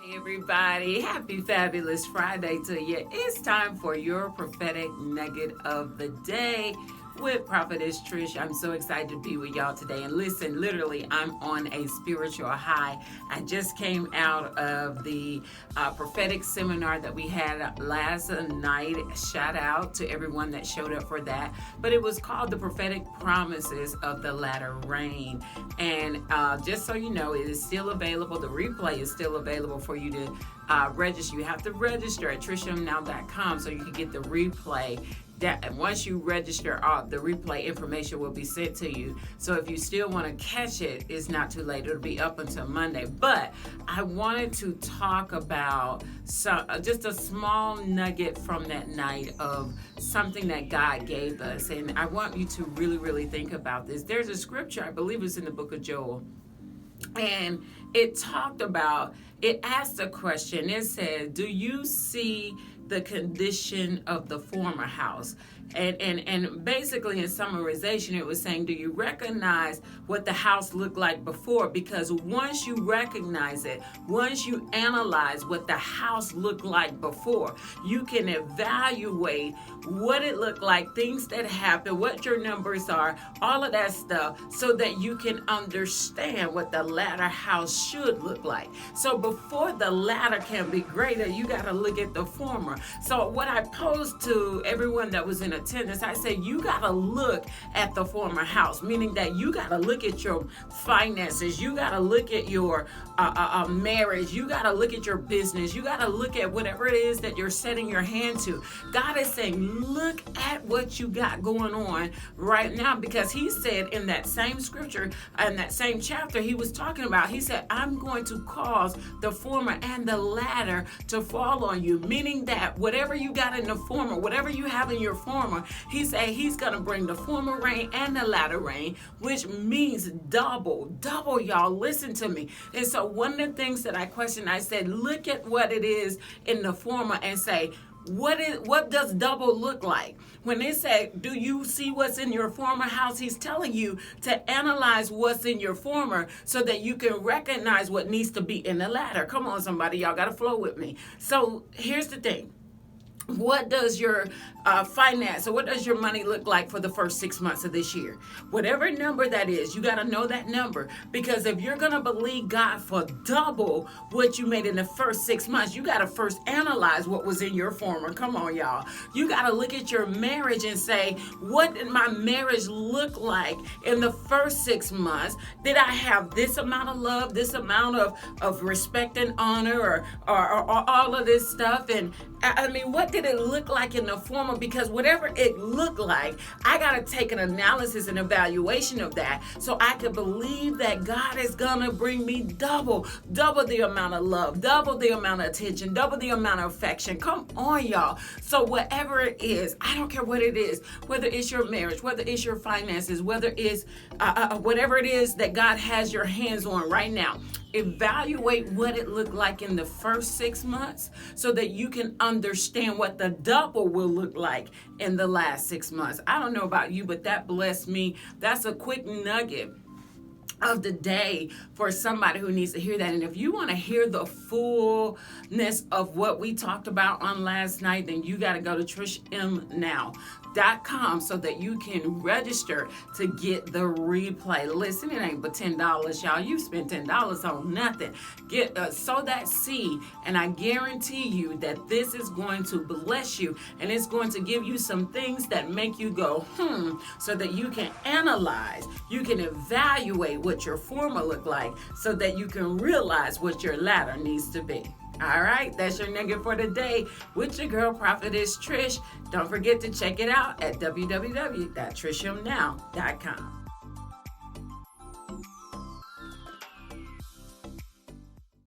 Hey everybody, happy fabulous Friday to you. It's time for your prophetic nugget of the day with Prophetess Trish. I'm so excited to be with y'all today. And listen, literally, I'm on a spiritual high. I just came out of the prophetic seminar that we had last night. Shout out to everyone that showed up for that. But it was called the Prophetic Promises of the Latter Rain. And just so you know, it is still available. The replay is still available for you to register. You have to register at trishmnow.com so you can get the replay. That once you register, the replay information will be sent to you. So if you still want to catch it, it's not too late. It'll be up until Monday. But I wanted to talk about just a small nugget from that night of something that God gave us. And I want you to really, really think about this. There's a scripture, I believe it's in the book of Joel. And it asked a question. It said, do you see the condition of the former house? And basically in summarization, it was saying, do you recognize what the house looked like before? Because once you recognize it, once you analyze what the house looked like before, you can evaluate what it looked like, things that happened, what your numbers are, all of that stuff, so that you can understand what the latter house should look like. So before the latter can be greater, you got to look at the former. So what I posed to everyone that was in attendance, I said, you got to look at the former house, meaning that you got to look at your finances, you got to look at your marriage, you got to look at your business, you got to look at whatever it is that you're setting your hand to. God is saying, look at what you got going on right now, because he said in that same scripture, in that same chapter, he was talking about, he said, I'm going to cause the former and the latter to fall on you, meaning that whatever you got in the former, whatever you have in your former, he said he's going to bring the former rain and the latter rain, which means double, y'all. Listen to me. And so one of the things that I questioned, I said, look at what it is in the former and say, what does double look like? When they say, do you see what's in your former house? He's telling you to analyze what's in your former so that you can recognize what needs to be in the latter. Come on, somebody. Y'all got to flow with me. So here's the thing. What does your finance, or what does your money look like for the first 6 months of this year? Whatever number that is, you got to know that number, because if you're going to believe God for double what you made in the first 6 months, you got to first analyze what was in your former. Come on, y'all. You got to look at your marriage and say, what did my marriage look like in the first 6 months? Did I have this amount of love, this amount of respect and honor, or all of this stuff? And I mean, what did it look like in the former? Because whatever it looked like, I got to take an analysis and evaluation of that so I could believe that God is going to bring me double the amount of love, double the amount of attention, double the amount of affection. Come on, y'all. So whatever it is, I don't care what it is, whether it's your marriage, whether it's your finances, whether it's whatever it is that God has your hands on right now. Evaluate what it looked like in the first 6 months so that you can understand what the double will look like in the last 6 months. I don't know about you, but that blessed me. That's a quick nugget of the day for somebody who needs to hear that. And if you want to hear the fullness of what we talked about on last night, then you got to go to trishmnow.com so that you can register to get the replay. Listen, it ain't but $10, y'all. You spent $10 on nothing. Sow that seed, and I guarantee you that this is going to bless you, and it's going to give you some things that make you go, so that you can analyze, you can evaluate what your former looked like so that you can realize what your latter needs to be. All right, that's your nugget for today with your girl, Prophetess Trish. Don't forget to check it out at www.trishmnow.com.